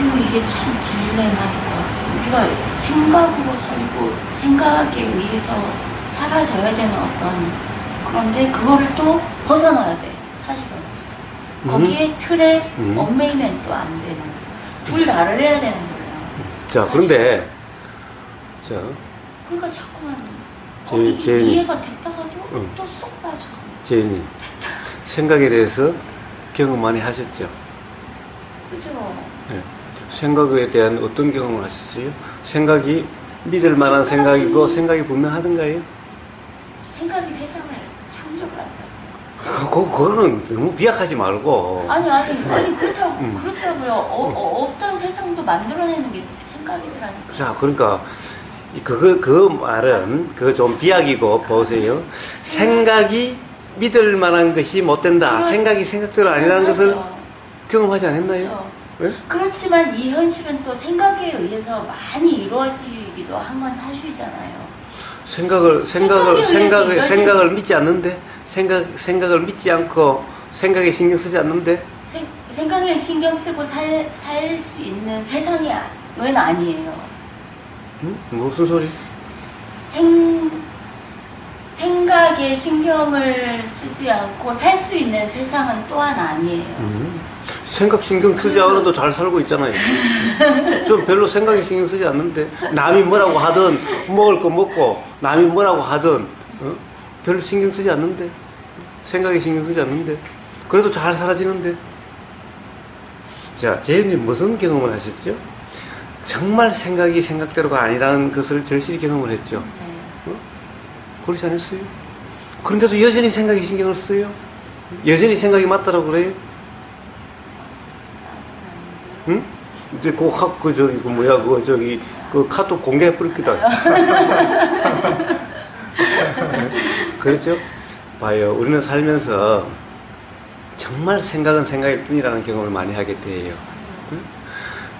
그리고 이게 참 딜레마인 것 같아요. 우리가 생각으로 살고 생각에 의해서 사라져야 되는 어떤, 그런데 그거를 또 벗어나야 돼, 사실은. 거기에 틀에 얽매이면 또 안 되는, 둘 다를 해야 되는 거예요. 자, 그런데, 자. 그러니까 자꾸만, 이게 이해가 됐다가도 또 쏙 빠져. 재윤이, 생각에 대해서 경험 많이 하셨죠? 그죠? 네. 생각에 대한 어떤 경험을 하셨어요? 생각이 믿을 만한 생각이고 생각이 분명하던가요? 생각이 세상을 창조를 하더라고요. 그거는 너무 비약하지 말고. 아니 그렇더라고요. 없던 세상도 만들어내는 게 생각이더라니까. 자, 그러니까 그 말은 그거 좀 비약이고, 보세요. 생각이 믿을 만한 것이 못 된다. 생각이 생각대로 아니라는 것을 경험하지 않았나요? 그렇죠. 네? 그렇지만 이 현실은 또 생각에 의해서 많이 이루어지기도 한 건 사실이잖아요. 생각을 믿지 않는데, 생각을 믿지 않고 생각에 신경 쓰지 않는데, 생각에 신경 쓰고 살 수 있는 세상은 아니에요. 무슨 소리? 생각에 신경을 쓰지 않고 살 수 있는 세상은 또한 아니에요. 생각 신경 쓰지 않아도 잘 살고 있잖아요. 좀 별로 생각에 신경 쓰지 않는데, 남이 뭐라고 하든, 먹을 거 먹고, 남이 뭐라고 하든, 별로 신경 쓰지 않는데, 생각에 신경 쓰지 않는데, 그래도 잘 사라지는데. 자, 재윤님 무슨 경험을 하셨죠? 정말 생각이 생각대로가 아니라는 것을 절실히 경험을 했죠. 네. 그렇지 않았어요? 그런데도 여전히 생각에 신경을 써요? 여전히 생각이 맞다라고 그래요? 응? 이제 그 카톡 공개해 버릴기다. 그렇죠? 봐요. 우리는 살면서 정말 생각은 생각일 뿐이라는 경험을 많이 하게 돼요. 응?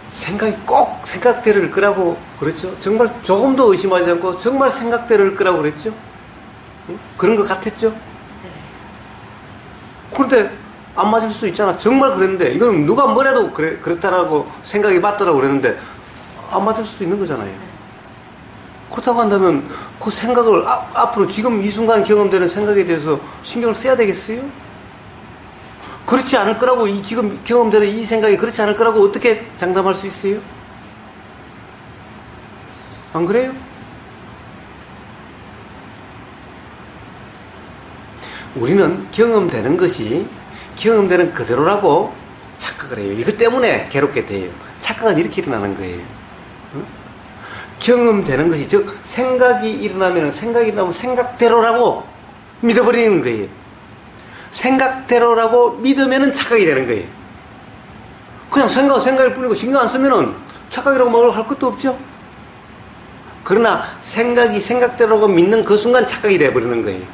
생각이 꼭 생각대로를 끄라고 그랬죠? 정말 조금도 의심하지 않고 정말 생각대로를 끄라고 그랬죠? 응? 그런 것 같았죠? 네. 그런데 안 맞을 수도 있잖아. 정말 그랬는데, 이건 누가 뭐래도 그렇다라고 생각이 맞더라고 그랬는데, 안 맞을 수도 있는 거잖아요. 그렇다고 한다면, 그 생각을 앞으로 지금 이 순간 경험되는 생각에 대해서 신경을 써야 되겠어요? 그렇지 않을 거라고, 지금 경험되는 이 생각이 그렇지 않을 거라고 어떻게 장담할 수 있어요? 안 그래요? 우리는 경험되는 것이 경험되는 그대로라고 착각을 해요. 이것 때문에 괴롭게 돼요. 착각은 이렇게 일어나는 거예요. 경험되는 것이, 즉 생각이 일어나면 생각대로라고 믿어버리는 거예요. 생각대로라고 믿으면 착각이 되는 거예요. 그냥 생각일 뿐이고 신경 안 쓰면은 착각이라고 말할 것도 없죠. 그러나 생각이 생각대로라고 믿는 그 순간 착각이 돼버리는 거예요.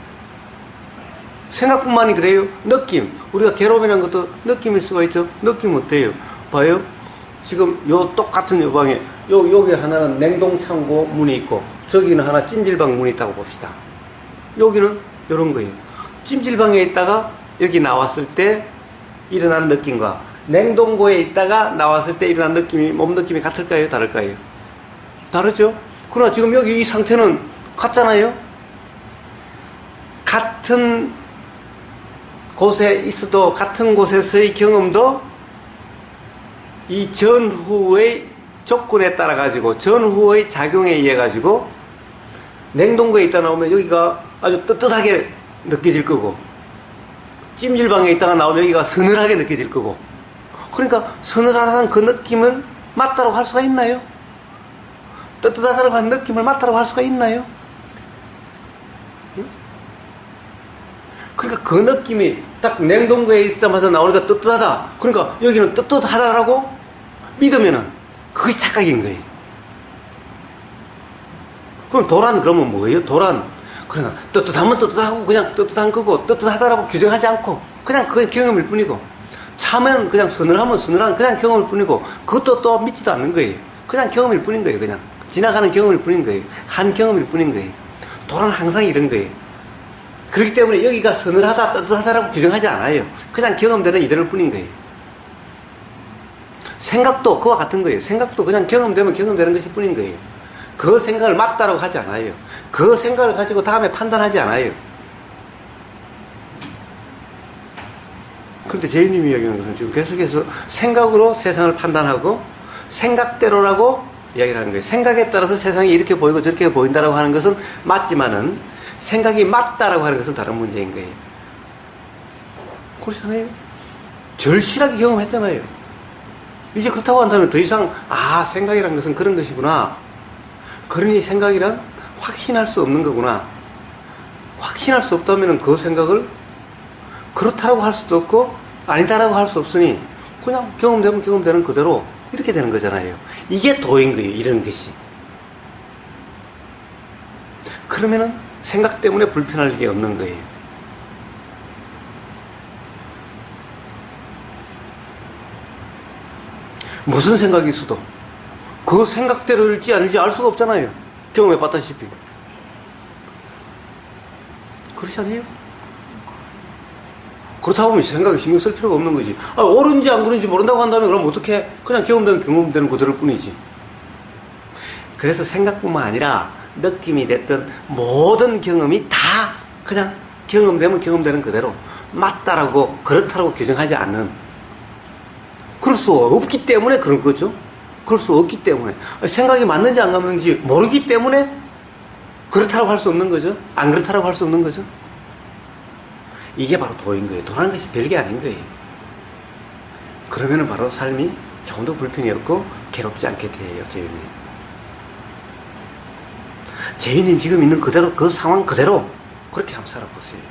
생각뿐만이 그래요. 느낌. 우리가 괴로움이라는 것도 느낌일 수가 있죠. 느낌 어때요? 봐요. 지금 요 똑같은 요 방에 여기 하나는 냉동창고 문이 있고, 저기는 하나 찜질방 문이 있다고 봅시다. 여기는 요런 거예요. 찜질방에 있다가 여기 나왔을 때 일어나는 느낌과 냉동고에 있다가 나왔을 때 일어나는 느낌이, 몸 느낌이 같을까요? 다를까요? 다르죠? 그러나 지금 여기 이 상태는 같잖아요? 같은 곳에 있어도, 같은 곳에서의 경험도 이 전후의 조건에 따라 가지고, 전후의 작용에 의해 가지고 냉동고에 있다 나오면 여기가 아주 뜨뜻하게 느껴질 거고, 찜질방에 있다가 나오면 여기가 서늘하게 느껴질 거고. 그러니까 서늘하다는 그 느낌을 맞다고 할 수가 있나요? 뜨뜻하다고 하는 느낌을 맞다고 할 수가 있나요? 그러니까 그 느낌이 딱 냉동고에 있자마자 나오니까 뜨뜻하다. 그러니까 여기는 뜨뜻하다라고 믿으면은 그것이 착각인 거예요. 그럼 도란 그러면 뭐예요? 도란. 그러니까 뜨뜻하면 뜨뜻하고 그냥 뜨뜻한 거고, 뜨뜻하다라고 규정하지 않고 그냥 그게 경험일 뿐이고, 차면 그냥 서늘하면 서늘한 그냥 경험일 뿐이고, 그것도 또 믿지도 않는 거예요. 그냥 경험일 뿐인 거예요. 그냥 지나가는 경험일 뿐인 거예요. 한 경험일 뿐인 거예요. 도란 항상 이런 거예요. 그렇기 때문에 여기가 서늘하다, 뜨뜻하다라고 규정하지 않아요. 그냥 경험되는 이대로일 뿐인 거예요. 생각도 그와 같은 거예요. 생각도 그냥 경험되면 경험되는 것일 뿐인 거예요. 그 생각을 맞다라고 하지 않아요. 그 생각을 가지고 다음에 판단하지 않아요. 그런데 제이님이 이야기하는 것은 지금 계속해서 생각으로 세상을 판단하고 생각대로라고 이야기를 하는 거예요. 생각에 따라서 세상이 이렇게 보이고 저렇게 보인다라고 하는 것은 맞지만은 생각이 맞다라고 하는 것은 다른 문제인 거예요. 그렇잖아요. 절실하게 경험했잖아요. 이제 그렇다고 한다면 더 이상 생각이란 것은 그런 것이구나. 그러니 생각이란 확신할 수 없는 거구나. 확신할 수 없다면 그 생각을 그렇다라고 할 수도 없고 아니다라고 할 수 없으니 그냥 경험되면 경험되는 그대로 이렇게 되는 거잖아요. 이게 도인 거예요. 이런 것이. 그러면은 생각 때문에 불편할 일이 없는 거예요. 무슨 생각이 있어도 그 생각대로일지 아닐지 알 수가 없잖아요. 경험해 봤다시피. 그렇지 않아요? 그렇다 보면 생각에 신경 쓸 필요가 없는 거지. 옳은지 안 그런지 모른다고 한다면 그럼 어떻게 그냥 경험되는 그대로일 뿐이지. 그래서 생각뿐만 아니라 느낌이 됐든 모든 경험이 다 그냥 경험되면 경험되는 그대로 맞다라고 그렇다라고 규정하지 않는, 그럴 수 없기 때문에 그런 거죠. 그럴 수 없기 때문에 생각이 맞는지 안 맞는지 모르기 때문에 그렇다라고 할 수 없는 거죠. 안 그렇다라고 할 수 없는 거죠. 이게 바로 도인 거예요. 도라는 것이 별게 아닌 거예요. 그러면은 바로 삶이 조금 더 불편이 없고 괴롭지 않게 돼요. 제이님. 제이님 지금 있는 그대로, 그 상황 그대로 그렇게 한번 살아보세요.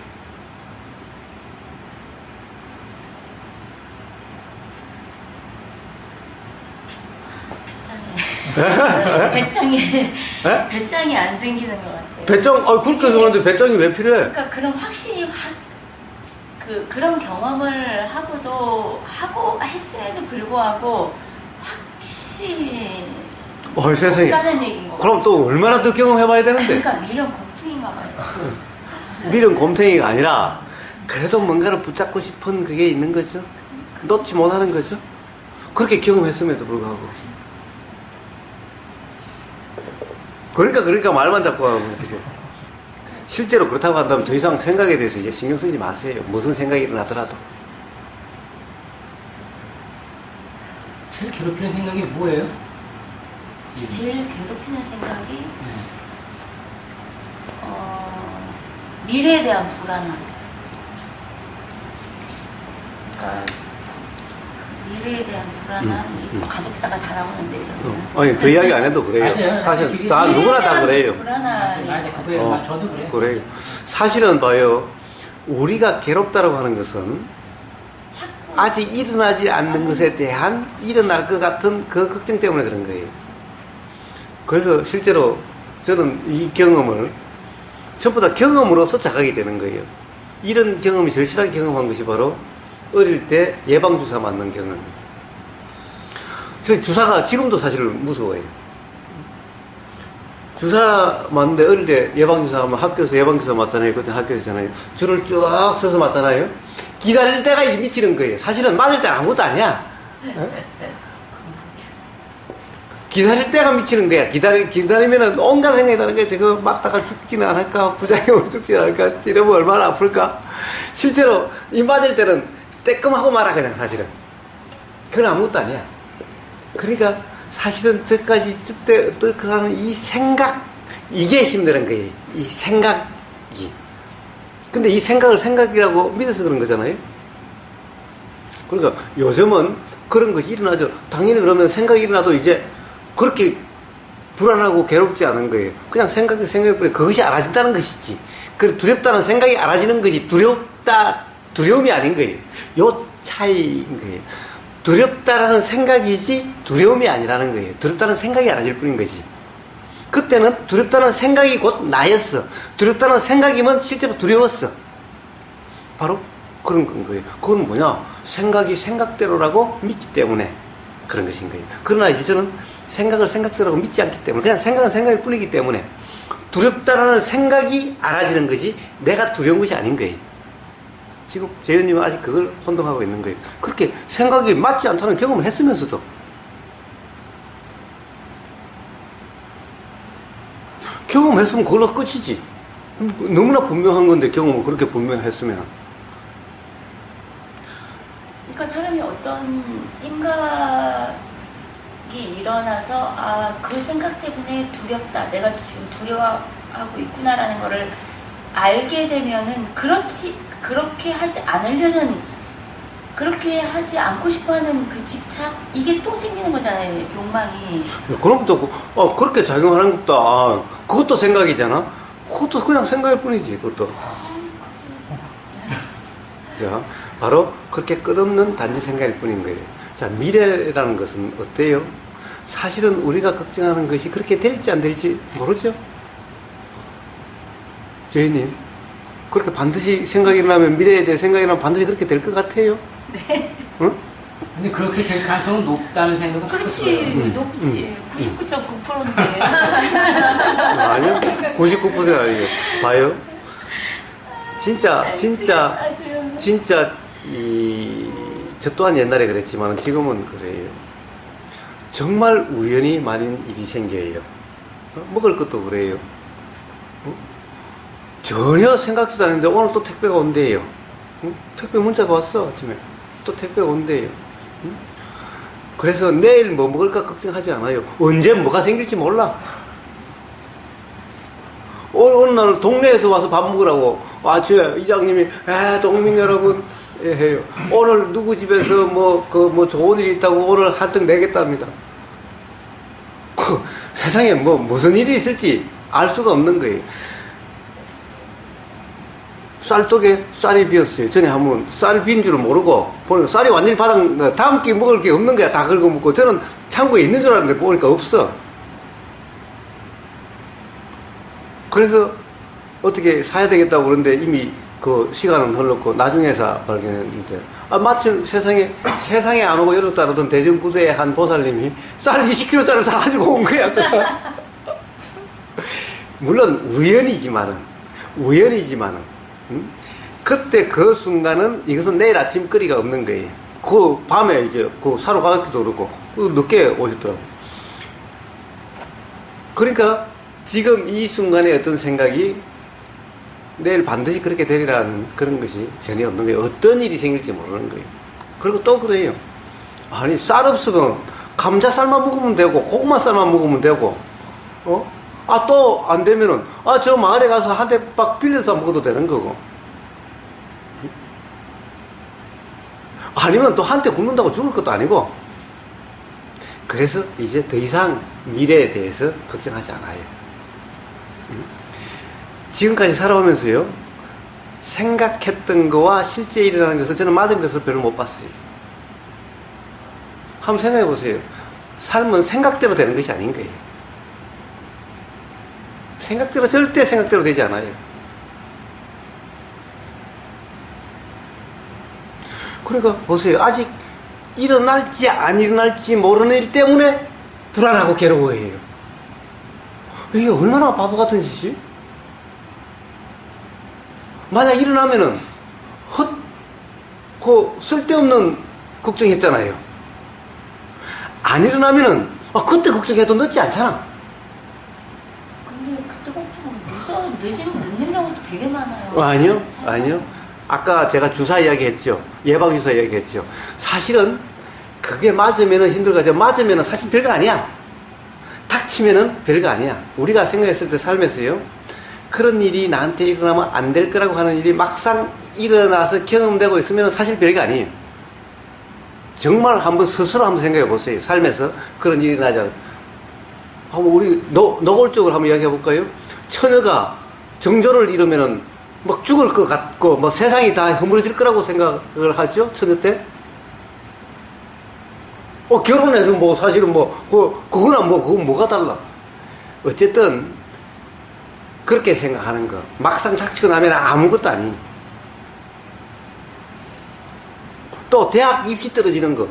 배짱이 안 생기는 것 같아요. 배짱, 그렇게 생각하는데 배짱이 왜 필요해? 그러니까 그런 확신이 그런 경험을 하고 했음에도 불구하고 확신 세상에. 없다는 얘기인 거. 그럼 또 얼마나 더 경험해봐야 되는데? 그러니까 미련 곰퉁인가 봐요. 미련 곰탱이가 아니라 그래도 뭔가를 붙잡고 싶은 그게 있는 거죠. 놓지 못하는 거죠. 그렇게 경험했음에도 불구하고. 그러니까 말만 잡고 하고 어떻게. 실제로 그렇다고 한다면 더 이상 생각에 대해서 이제 신경 쓰지 마세요. 무슨 생각이 일어나더라도. 제일 괴롭히는 생각이 뭐예요? 제일 괴롭히는 생각이 미래에 대한 불안함. 그러니까 미래에 대한 불안함. 가족사가 다 나오는데 이러면. 아니 더 이야기 안 해도 그래요. 맞아요. 사실 다 누구나 다 그래요. 불안함이. 맞아요. 저도 그래요. 그래요. 사실은 봐요. 우리가 괴롭다라고 하는 것은 아직 일어나지 않는 것에 대한 일어날 것 같은 그 걱정 때문에 그런 거예요. 그래서 실제로 저는 이 경험을 전부 다 경험으로서 자각이 되는 거예요. 이런 경험이 절실하게 경험한 것이 바로 어릴 때 예방주사 맞는 경험이에요. 저 주사가 지금도 사실 무서워요. 주사 맞는데 어릴 때 예방주사 하면 학교에서 예방주사 맞잖아요. 그때 학교에서잖아요. 줄을 쭉 서서 맞잖아요. 기다릴 때가 미치는 거예요. 사실은 맞을 때는 아무것도 아니야. 기다릴 때가 미치는 거야. 기다리면은 온갖 생각이 나는 거야. 저거 맞다가 죽지는 않을까? 부작용으로 죽지는 않을까? 이러면 얼마나 아플까? 실제로 이 맞을 때는 떼끔하고 말아, 그냥 사실은. 그건 아무것도 아니야. 그러니까 사실은 저때 어떻게 하는 이 생각, 이게 힘든 거예요. 이 생각이. 근데 이 생각을 생각이라고 믿어서 그런 거잖아요. 그러니까 요즘은 그런 것이 일어나죠. 당연히 그러면 생각이 일어나도 이제 그렇게 불안하고 괴롭지 않은 거예요. 그냥 생각이 뿐이에요. 그것이 알아진다는 것이지. 그 두렵다는 생각이 알아지는 것이 두려움이 아닌 거예요. 요 차이인 거예요. 두렵다라는 생각이지 두려움이 아니라는 거예요. 두렵다는 생각이 알아질 뿐인 거지. 그때는 두렵다는 생각이 곧 나였어. 두렵다는 생각이면 실제로 두려웠어. 바로 그런 건 거예요. 그건 뭐냐? 생각이 생각대로라고 믿기 때문에 그런 것인 거예요. 그러나 이제 저는 생각을 생각대로라고 믿지 않기 때문에, 그냥 생각은 생각일 뿐이기 때문에 두렵다라는 생각이 알아지는 거지 내가 두려운 것이 아닌 거예요. 지금 재현님은 아직 그걸 혼동하고 있는 거예요. 그렇게 생각이 맞지 않다는 경험을 했으면서도 경험했으면 그걸로 끝이지. 너무나 분명한 건데 경험을 그렇게 분명했으면. 그러니까 사람이 어떤 생각이 일어나서 아, 그 생각 때문에 두렵다. 내가 지금 두려워하고 있구나라는 거를 알게 되면은 그렇게 하지 않으려는 그렇게 하지 않고 싶어하는 그 집착 이게 또 생기는 거잖아요. 욕망이. 그럼 또 그렇게 작용하는 것도 그것도 생각이잖아. 그것도 그냥 생각일 뿐이지. 그것도. 자, 바로 그렇게 끝없는 단지 생각일 뿐인 거예요. 자, 미래라는 것은 어때요? 사실은 우리가 걱정하는 것이 그렇게 될지 안 될지 모르죠. 제이님, 그렇게 반드시 생각이 나면 미래에 대해 생각이 나면 반드시 그렇게 될 것 같아요? 네. 응? 근데 그렇게 될 가능성은 높다는 생각은 그렇지. 높지. 99.9%인데. 아니요. 99% 아니에요. 봐요. 진짜 저 또한 옛날에 그랬지만 지금은 그래요. 정말 우연히 많은 일이 생겨요. 먹을 것도 그래요. 전혀 생각지도 않았는데 오늘 또 택배가 온대요. 택배 문자가 왔어. 아침에 또 택배가 온대요. 그래서 내일 뭐 먹을까 걱정하지 않아요. 언제 뭐가 생길지 몰라. 어느 날 동네에서 와서 밥 먹으라고 이장님이 동민 여러분 해요. 오늘 누구 집에서 뭐 좋은 일이 있다고 오늘 한턱 내겠답니다. 세상에 무슨 일이 있을지 알 수가 없는 거예요. 쌀떡에 쌀이 비었어요. 전에 한번 쌀 빈 줄은 모르고 보니까 쌀이 완전히 바닥 다음 끼 먹을 게 없는 거야. 다 긁어 먹고 저는 창고에 있는 줄 알았는데 보니까 없어. 그래서 어떻게 사야 되겠다고 그러는데 이미 그 시간은 흘렀고 나중에서 발견했는데 마침 세상에 안 오고 여러 따르던 대전구도의 한 보살님이 쌀 20kg짜리 사가지고 온 거야. 물론 우연이지만은 그때 그 순간은 이것은 내일 아침거리가 없는 거예요. 그 밤에 이제 사러 가기도 그렇고 늦게 오셨더라고. 그러니까 지금 이 순간에 어떤 생각이 내일 반드시 그렇게 되리라는 그런 것이 전혀 없는 거예요. 어떤 일이 생길지 모르는 거예요. 그리고 또 그래요. 아니 쌀 없으면 감자쌀만 먹으면 되고 고구마쌀만 먹으면 되고 또 안 되면은 저 마을에 가서 한 대 빡 빌려서 먹어도 되는 거고 아니면 또 한테 굶는다고 죽을 것도 아니고. 그래서 이제 더 이상 미래에 대해서 걱정하지 않아요. 지금까지 살아오면서요 생각했던 거와 실제 일어나는 것을 저는 맞은 것을 별로 못 봤어요. 한번 생각해 보세요. 삶은 생각대로 되는 것이 아닌 거예요. 절대 생각대로 되지 않아요. 그러니까 보세요. 아직 일어날지 안 일어날지 모르는 일 때문에 불안하고 괴로워해요. 이게 얼마나 바보 같은 짓이? 만약 일어나면은 쓸데없는 걱정했잖아요. 안 일어나면은 그때 걱정해도 늦지 않잖아. 근데 그때 걱정 늦는 경우도 되게 많아요. 아니요. 아까 제가 주사 이야기 했죠. 예방주사 이야기 했죠. 사실은 그게 맞으면은 힘들고 맞으면은 사실 별거 아니야. 닥치면은 별거 아니야. 우리가 생각했을 때 삶에서요. 그런 일이 나한테 일어나면 안 될 거라고 하는 일이 막상 일어나서 경험되고 있으면 사실 별거 아니에요. 정말 스스로 한번 생각해 보세요. 삶에서 그런 일이 나잖아요. 한번 우리 노골적으로 한번 이야기해 볼까요? 처녀가 정조를 잃으면은 막 죽을 것 같고 세상이 다 허물어질 거라고 생각을 하죠. 처녀 때. 결혼해서 사실은 그거는 그건 뭐가 달라. 어쨌든 그렇게 생각하는 거. 막상 닥치고 나면 아무것도 아니에요. 또 대학 입시 떨어지는 거.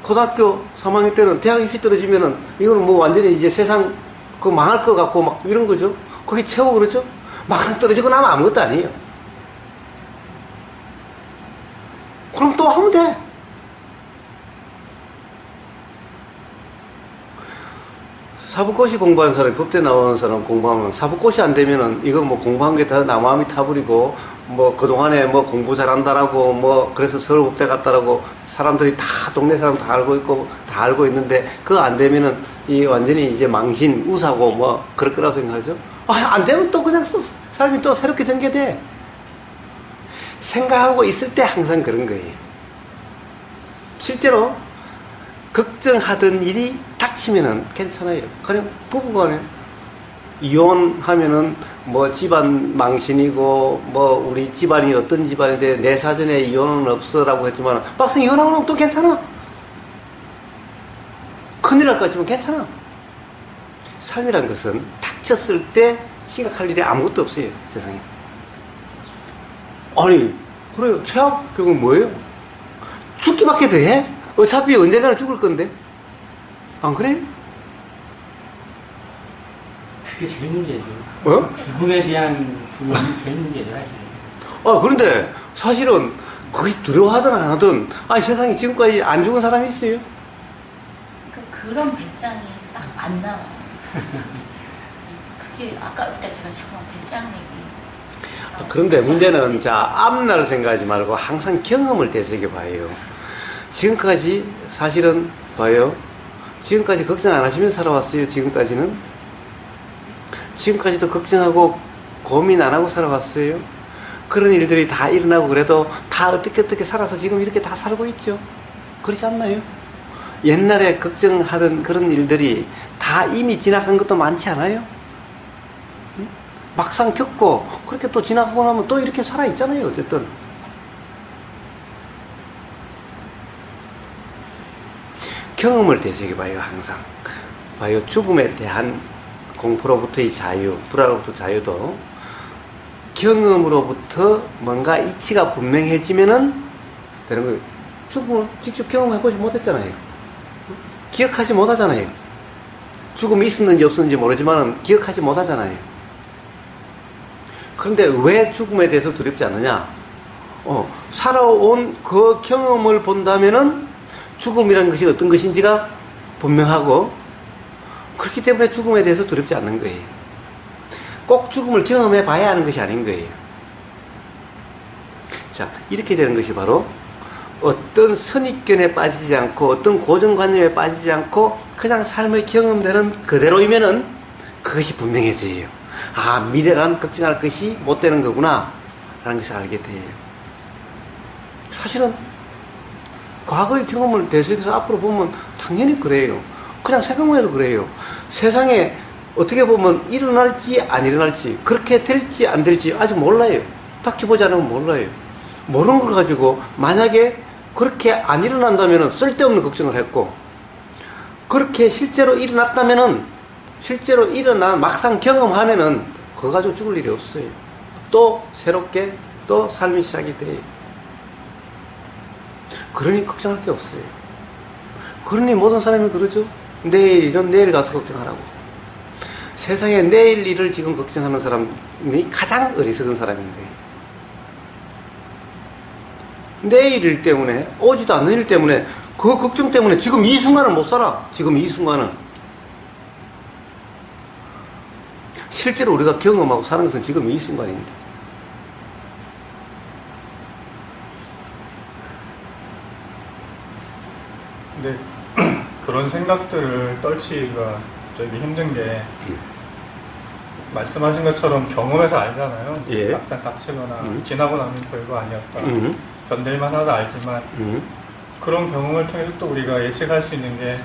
고등학교 3학년 때는 대학 입시 떨어지면은 이거는 완전히 이제 세상 망할 것 같고 이런 거죠. 그게 최고 그렇죠? 막상 떨어지고 나면 아무것도 아니에요. 그럼 또 하면 돼. 사법고시 공부하는 사람이 법대 나오는 사람 공부하면 사법고시 안 되면은 이거 뭐 공부한 게 다 나무함이 타버리고 뭐 그동안에 뭐 공부 잘한다라고 뭐 그래서 서울법대 갔다라고 사람들이 다 동네 사람 다 알고 있고 다 알고 있는데 그거 안 되면은 이 완전히 이제 망신 우사고 뭐 그럴 거라고 생각하죠. 안 되면 또 그냥 또 사람이 또 새롭게 전개돼. 생각하고 있을 때 항상 그런 거예요. 실제로 걱정하던 일이 닥치면은 괜찮아요. 그냥 부부간에 이혼하면은 뭐 집안 망신이고 뭐 우리 집안이 어떤 집안인데 내 사전에 이혼은 없어라고 했지만 막상 이혼하고 나면 또 괜찮아. 큰일 날 것 같지만 괜찮아. 삶이란 것은 닥쳤을 때 생각할 일이 아무것도 없어요, 세상에. 아니, 그래요. 최악 경우는 뭐예요? 죽기밖에 더 해? 어차피 언젠가는 죽을 건데. 안 그래요? 그게 제일 문제죠. 죽음에 대한 두려움이 제일 문제죠, 사실. 그런데 사실은 거의 두려워하든 안 하든, 세상에 지금까지 안 죽은 사람이 있어요? 그런 배짱이 딱 안 나와요. 그게 아까 제가 잠깐 배짱 얘기. 그런데 문제는 앞날을 생각하지 말고 항상 경험을 되새겨봐요. 지금까지 사실은 봐요. 지금까지 걱정 안 하시면 살아왔어요. 지금까지는. 지금까지도 걱정하고 고민 안 하고 살아왔어요. 그런 일들이 다 일어나고 그래도 다 어떻게 살아서 지금 이렇게 다 살고 있죠. 그렇지 않나요? 옛날에 걱정하던 그런 일들이 다 이미 지나간 것도 많지 않아요? 막상 겪고 그렇게 또 지나가고 나면 또 이렇게 살아있잖아요. 어쨌든 경험을 되새겨봐요. 항상 봐요. 죽음에 대한 공포로부터의 자유, 불안으로부터 자유도 경험으로부터 뭔가 이치가 분명해지면은 되는 거예요. 죽음을 직접 경험해보지 못했잖아요. 기억하지 못하잖아요. 죽음이 있었는지 없었는지 모르지만 기억하지 못하잖아요. 그런데 왜 죽음에 대해서 두렵지 않느냐? 살아온 그 경험을 본다면은 죽음이라는 것이 어떤 것인지가 분명하고 그렇기 때문에 죽음에 대해서 두렵지 않는 거예요. 꼭 죽음을 경험해 봐야 하는 것이 아닌 거예요. 자, 이렇게 되는 것이 바로 어떤 선입견에 빠지지 않고 어떤 고정관념에 빠지지 않고 그냥 삶의 경험되는 그대로이면은 그것이 분명해져요. 미래란 걱정할 것이 못 되는 거구나 라는 것을 알게 돼요. 사실은 과거의 경험을 되새겨서 앞으로 보면 당연히 그래요. 그냥 생각만 해도 그래요. 세상에 어떻게 보면 일어날지 안 일어날지 그렇게 될지 안 될지 아직 몰라요. 닥쳐보지 않으면 몰라요. 모르는 걸 가지고 만약에 그렇게 안 일어난다면 쓸데없는 걱정을 했고 그렇게 실제로 일어났다면 실제로 일어난 막상 경험하면은 그거 가지고 죽을 일이 없어요. 또 새롭게 또 삶이 시작이 돼요. 그러니 걱정할 게 없어요. 그러니 모든 사람이 그러죠. 내일 일은 내일 가서 걱정하라고. 세상에 내일 일을 지금 걱정하는 사람이 가장 어리석은 사람인 거예요. 내일 일 때문에 오지도 않는 일 때문에 그 걱정 때문에 지금 이 순간을 못 살아. 지금 이 순간은 실제로 우리가 경험하고 사는 것은 지금 이 순간입니다. 근데 그런 생각들을 떨치기가 되게 힘든 게 말씀하신 것처럼 경험해서 알잖아요. 예. 막상 닥치거나 지나고 나면 별거 아니었다. 견딜만 하다 알지만 그런 경험을 통해서 또 우리가 예측할 수 있는 게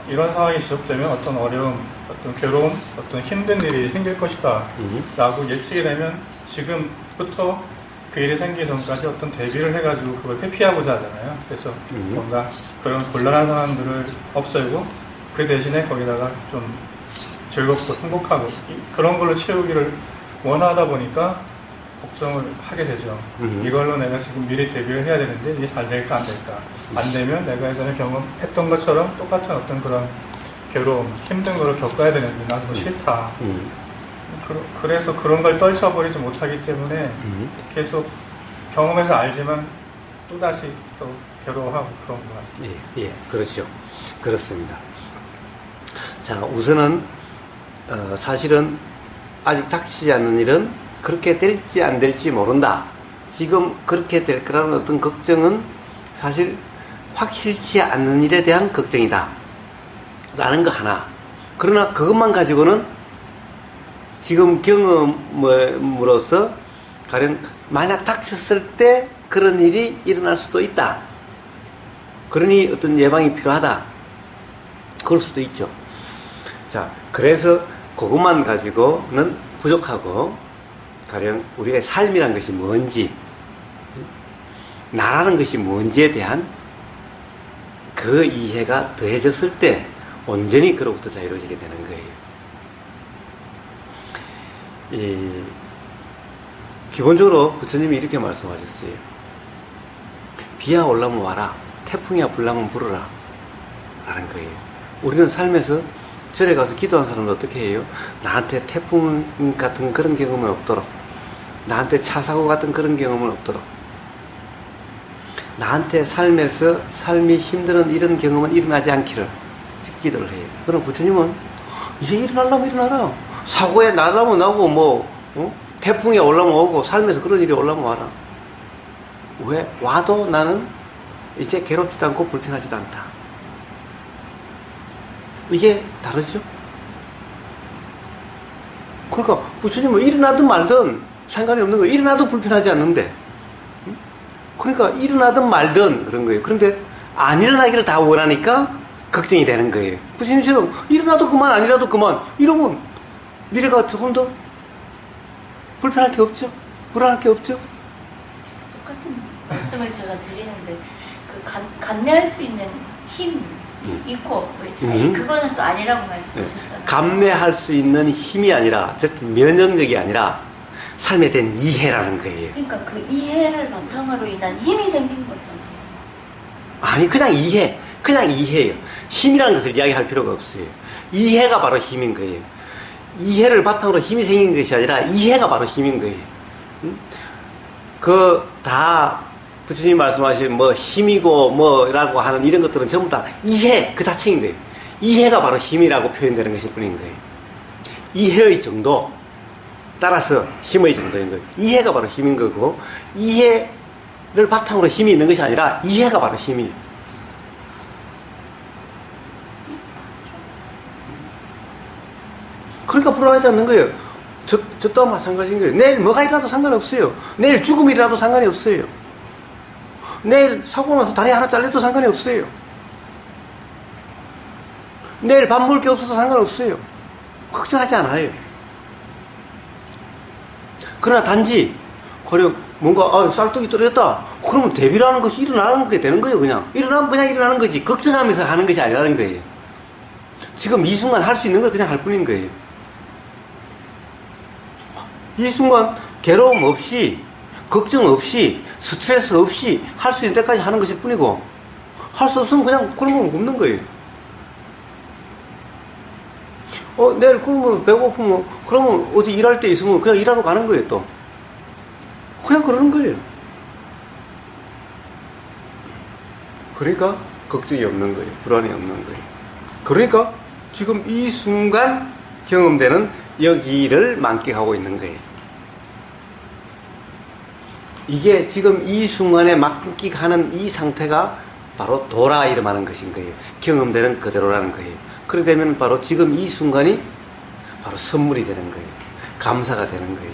이런 상황이 지속되면 어떤 어려움, 어떤 괴로움, 어떤 힘든 일이 생길 것이다 라고 예측이 되면 지금부터 그 일이 생기기 전까지 어떤 대비를 해가지고 그걸 회피하고자 하잖아요. 그래서 뭔가 그런 곤란한 상황들을 없애고 그 대신에 거기다가 좀 즐겁고 행복하고 그런 걸로 채우기를 원하다 보니까 걱정을 하게 되죠. 이걸로 내가 지금 미리 대비를 해야 되는데 이게 잘 될까 안 될까. 안 되면 내가 예전에 경험했던 것처럼 똑같은 어떤 그런 괴로움, 힘든 거를 겪어야 되는데 난 그거 싫다. 그래서 그런 걸 떨쳐버리지 못하기 때문에 계속 경험해서 알지만 또다시 또 괴로워하고 그런 것 같습니다. 예, 그렇죠. 그렇습니다. 자, 우선은 사실은 아직 닥치지 않는 일은 그렇게 될지 안 될지 모른다. 지금 그렇게 될 거라는 어떤 걱정은 사실 확실치 않는 일에 대한 걱정이다 라는 거 하나. 그러나 그것만 가지고는 지금 경험으로서 가령 만약 닥쳤을 때 그런 일이 일어날 수도 있다. 그러니 어떤 예방이 필요하다. 그럴 수도 있죠. 자, 그래서 그것만 가지고는 부족하고, 가령 우리의 삶이란 것이 뭔지, 나라는 것이 뭔지에 대한 그 이해가 더해졌을 때 온전히 그로부터 자유로워지게 되는 거예요. 기본적으로 부처님이 이렇게 말씀하셨어요. 비야 올라면 와라, 태풍이야 불나면 불어라 라는 거예요. 우리는 삶에서 절에 가서 기도하는 사람은 어떻게 해요? 나한테 태풍 같은 그런 경험은 없도록, 나한테 차 사고 같은 그런 경험은 없도록, 나한테 삶에서 삶이 힘든 이런 경험은 일어나지 않기를 기도를 해요. 그럼 부처님은 이제 일어나려면 일어나라. 사고에 나라면 나고 태풍이 올라면 오고 삶에서 그런 일이 올라면 와라. 왜? 와도 나는 이제 괴롭지도 않고 불편하지도 않다. 이게 다르죠? 그러니까 부처님은 일어나든 말든 상관이 없는 거예요. 일어나도 불편하지 않는데. 그러니까 일어나든 말든 그런 거예요. 그런데 안 일어나기를 다 원하니까 걱정이 되는 거예요. 부처님처럼 일어나도 그만 아니라도 그만 이러면 미래가 조금 더 불편할 게 없죠? 불안할 게 없죠? 똑같은 말씀을 제가 드리는데 그 감내할 수 있는 힘이 있고 없고의 차이 그거는 또 아니라고 말씀하셨잖아요. 감내할 수 있는 힘이 아니라, 즉 면역력이 아니라 삶에 대한 이해라는 거예요. 그러니까 그 이해를 바탕으로 인한 힘이 생긴 거잖아요. 아니, 그냥 이해예요. 힘이라는 것을 이야기할 필요가 없어요. 이해가 바로 힘인 거예요. 이해를 바탕으로 힘이 생긴 것이 아니라 이해가 바로 힘인 거예요. 다 부처님 말씀하신 힘이고 뭐라고 하는 이런 것들은 전부 다 이해 그 자체인 거예요. 이해가 바로 힘이라고 표현되는 것일 뿐인 거예요. 이해의 정도 따라서 힘의 정도인 거예요. 이해가 바로 힘인 거고, 이해를 바탕으로 힘이 있는 것이 아니라 이해가 바로 힘이에요. 그러니까 불안하지 않는 거예요. 저 또한 마찬가지인 거예요. 내일 뭐가 일어나도 상관없어요. 내일 죽음이 일어나도 상관이 없어요. 내일 사고 나서 다리 하나 잘려도 상관이 없어요. 내일 밥 먹을 게 없어도 상관없어요. 걱정하지 않아요. 그러나 단지 가령 뭔가 쌀떡이 떨어졌다. 그러면 대비라는 것이 일어나는 게 되는 거예요. 그냥 일어나면 그냥 일어나는 거지, 걱정하면서 하는 것이 아니라는 거예요. 지금 이 순간 할 수 있는 걸 그냥 할 뿐인 거예요. 이 순간 괴로움 없이, 걱정 없이, 스트레스 없이 할 수 있는 때까지 하는 것일 뿐이고, 할 수 없으면 그냥 그러면 없는 거예요. 내일 그러면 배고프면 그러면 어디 일할 때 있으면 그냥 일하러 가는 거예요. 또 그냥 그러는 거예요. 그러니까 걱정이 없는 거예요. 불안이 없는 거예요. 그러니까 지금 이 순간 경험되는 여기를 만끽하고 있는 거예요. 이게 지금 이 순간에 만끽하는 이 상태가 바로 도라 이름하는 것인 거예요. 경험되는 그대로라는 거예요. 그렇게 되면 바로 지금 이 순간이 바로 선물이 되는 거예요. 감사가 되는 거예요.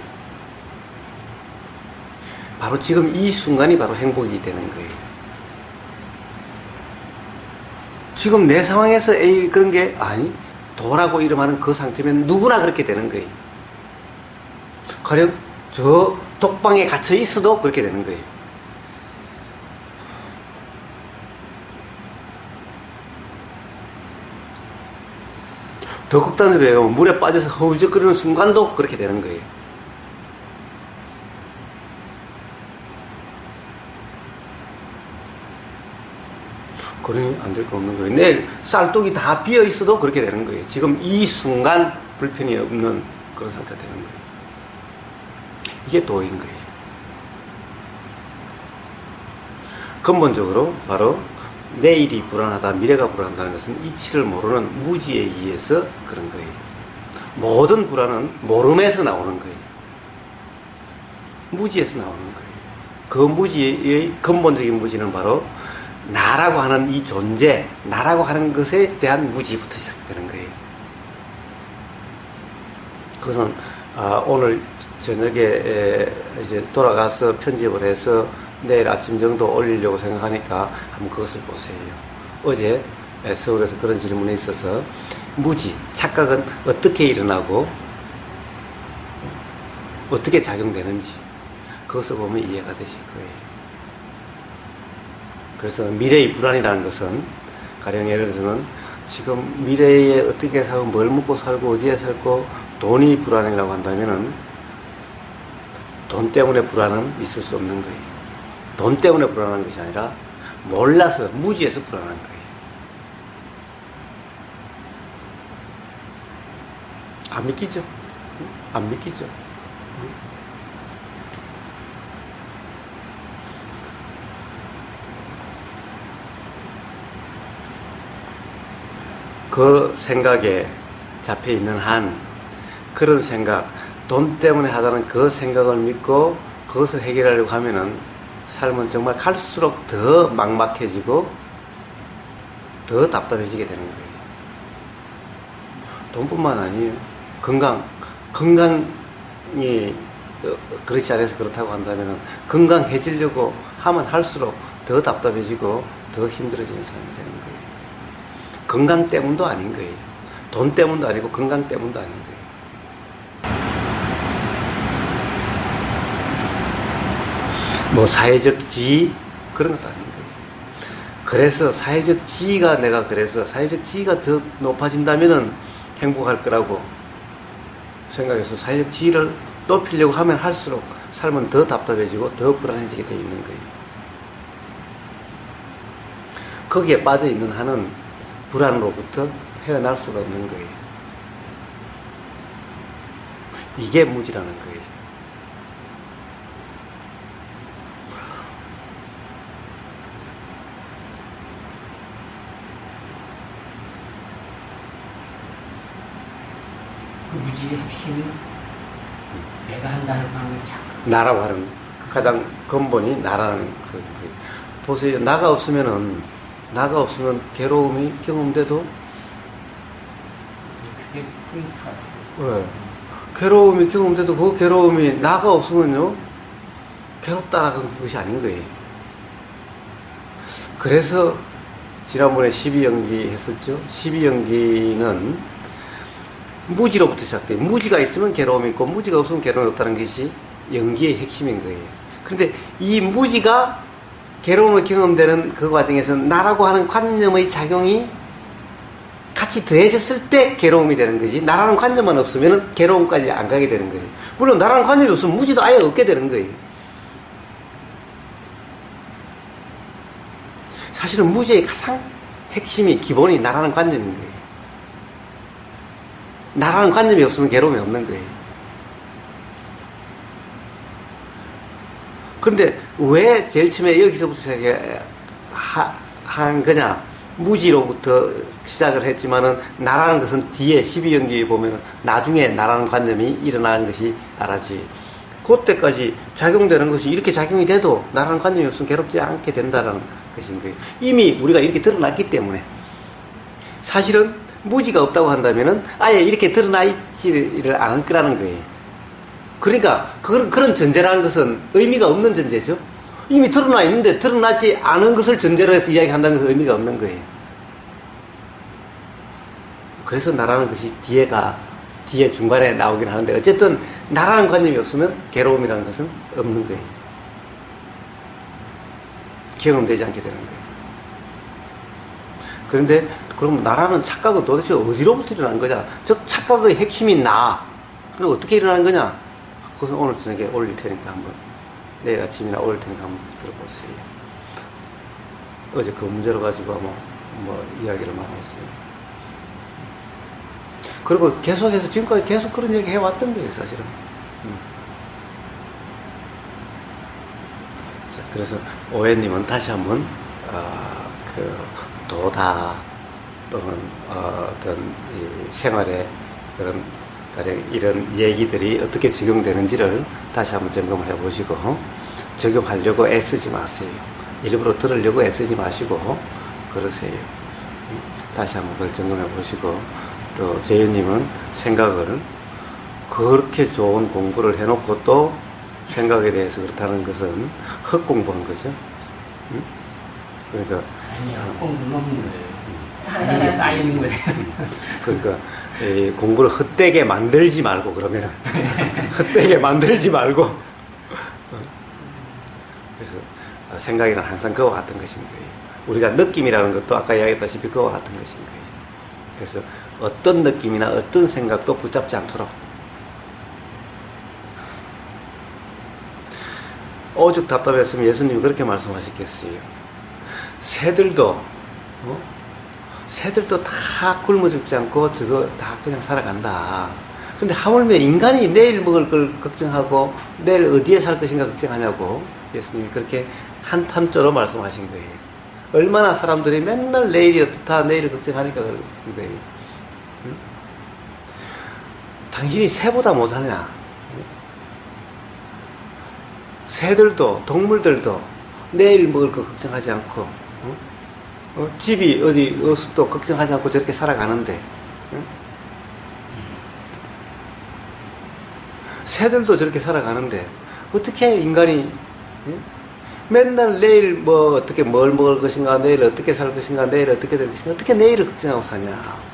바로 지금 이 순간이 바로 행복이 되는 거예요. 지금 내 상황에서 그런 게 도라고 이름하는 그 상태면 누구나 그렇게 되는 거예요. 가령 저 독방에 갇혀 있어도 그렇게 되는 거예요. 더 극단으로 해요. 물에 빠져서 허우적거리는 순간도 그렇게 되는 거예요. 그러니 안 될 거 없는 거예요. 내일 쌀독이 다 비어 있어도 그렇게 되는 거예요. 지금 이 순간 불편이 없는 그런 상태가 되는 거예요. 이게 도인 거예요. 근본적으로 바로 내일이 불안하다, 미래가 불안하다는 것은 이치를 모르는 무지에 의해서 그런 거예요. 모든 불안은 모름에서 나오는 거예요. 무지에서 나오는 거예요. 그 무지의 근본적인 무지는 바로 나라고 하는 이 존재, 나라고 하는 것에 대한 무지부터 시작되는 거예요. 그것은 오늘 저녁에 이제 돌아가서 편집을 해서 내일 아침 정도 올리려고 생각하니까 한번 그것을 보세요. 어제 서울에서 그런 질문이 있어서 무지, 착각은 어떻게 일어나고 어떻게 작용되는지 그것을 보면 이해가 되실 거예요. 그래서 미래의 불안이라는 것은 가령 예를 들면 지금 미래에 어떻게 살고 뭘 먹고 살고 어디에 살고 돈이 불안이라고 한다면은 돈 때문에 불안은 있을 수 없는 거예요. 돈 때문에 불안한 것이 아니라 몰라서 무지에서 불안한 거예요. 안 믿기죠? 안 믿기죠? 그 생각에 잡혀 있는 한 그런 생각, 돈 때문에 하다는 그 생각을 믿고 그것을 해결하려고 하면은 삶은 정말 갈수록 더 막막해지고 더 답답해지게 되는 거예요. 돈뿐만 아니에요. 건강이 그렇지 않아서 그렇다고 한다면 건강해지려고 하면 할수록 더 답답해지고 더 힘들어지는 삶이 되는 거예요. 건강 때문도 아닌 거예요. 돈 때문도 아니고 건강 때문도 아닌 거예요. 뭐 사회적 지위 그런 것도 아닌 거예요. 그래서 사회적 지위가 사회적 지위가 더 높아진다면은 행복할 거라고 생각해서 사회적 지위를 높이려고 하면 할수록 삶은 더 답답해지고 더 불안해지게 되어 있는 거예요. 거기에 빠져 있는 한은 불안으로부터 헤어날 수가 없는 거예요. 이게 무지라는 거예요. 그 무지의 핵심이 내가 한다는 방법이 착각. 나라고 하는 가장 근본이 나라는 그 보세요. 나가 없으면 괴로움이 경험돼도 그게 포인트 같아요. 왜? 괴로움이 경험돼도 그 괴로움이 나가 없으면요 괴롭다라는 것이 아닌 거예요. 그래서 지난번에 12연기 했었죠. 12연기는 무지로부터 시작돼요. 무지가 있으면 괴로움이 있고 무지가 없으면 괴로움이 없다는 것이 연기의 핵심인 거예요. 그런데 이 무지가 괴로움을 경험되는 그 과정에서 나라고 하는 관념의 작용이 같이 더해졌을 때 괴로움이 되는 거지, 나라는 관념만 없으면 괴로움까지 안 가게 되는 거예요. 물론 나라는 관념이 없으면 무지도 아예 없게 되는 거예요. 사실은 무지의 가장 핵심이 기본이 나라는 관념인 거예요. 나라는 관념이 없으면 괴로움이 없는 거예요. 그런데 왜 제일 처음에 여기서부터 시작한 거냐? 무지로부터 시작을 했지만은 나라는 것은 뒤에 12연기에 보면은 나중에 나라는 관념이 일어나는 것이 나라지. 그때까지 작용되는 것이 이렇게 작용이 돼도 나라는 관념이 없으면 괴롭지 않게 된다는 것인 거예요. 이미 우리가 이렇게 드러났기 때문에. 사실은 무지가 없다고 한다면은 아예 이렇게 드러나 있지를 않을 거라는 거예요. 그러니까 그런 전제라는 것은 의미가 없는 전제죠. 이미 드러나 있는데 드러나지 않은 것을 전제로 해서 이야기한다는 것은 의미가 없는 거예요. 그래서 나라는 것이 뒤에 중간에 나오긴 하는데 어쨌든 나라는 관념이 없으면 괴로움이라는 것은 없는 거예요. 경험되지 않게 되는 거예요. 그런데 그럼 나라는 착각은 도대체 어디로부터 일어나는 거냐? 즉 착각의 핵심이 나. 그럼 어떻게 일어나는 거냐? 그것은 오늘 저녁에 올릴 테니까 한번 내일 아침이나 올릴 테니까 한번 들어보세요. 어제 그 문제로 가지고 뭐 이야기를 많이 했어요. 그리고 계속해서 지금까지 계속 그런 얘기 해왔던 거예요, 사실은. 자, 그래서 오해님은 다시 한번 그 도다 또는 어떤 이 생활에 그런 가령 이런 얘기들이 어떻게 적용되는지를 다시 한번 점검을 해보시고 적용하려고 애쓰지 마세요. 일부러 들으려고 애쓰지 마시고 그러세요. 다시 한번 그걸 점검해 보시고 또 재윤님은 생각을 그렇게 좋은 공부를 해놓고 또 생각에 대해서 그렇다는 것은 헛공부한 거죠. 그러니까 아니요, 꼭 눈없는 거예요. 이게 쌓이는 거예요. 그러니까 이 공부를 헛되게 만들지 말고 그러면은 헛되게 만들지 말고 그래서 생각이란 항상 그와 같은 것인 거예요. 우리가 느낌이라는 것도 아까 이야기했다시피 그와 같은 것인 거예요. 그래서 어떤 느낌이나 어떤 생각도 붙잡지 않도록 오죽 답답했으면 예수님이 그렇게 말씀하셨겠어요. 새들도 다 굶어 죽지 않고 저거 다 그냥 살아간다. 근데 하물며 인간이 내일 먹을 걸 걱정하고 내일 어디에 살 것인가 걱정하냐고 예수님이 그렇게 한탄조로 말씀하신 거예요. 얼마나 사람들이 맨날 내일이 어떻다 내일을 걱정하니까 그런 거예요. 응? 당신이 새보다 못 사냐? 새들도 동물들도 내일 먹을 거 걱정하지 않고 집이 어디 없어도 걱정하지 않고 저렇게 살아가는데 새들도 저렇게 살아가는데 어떻게 인간이 맨날 내일 뭐 어떻게 뭘 먹을 것인가 내일 어떻게 살 것인가 내일 어떻게 될 것인가 어떻게 내일을 걱정하고 사냐.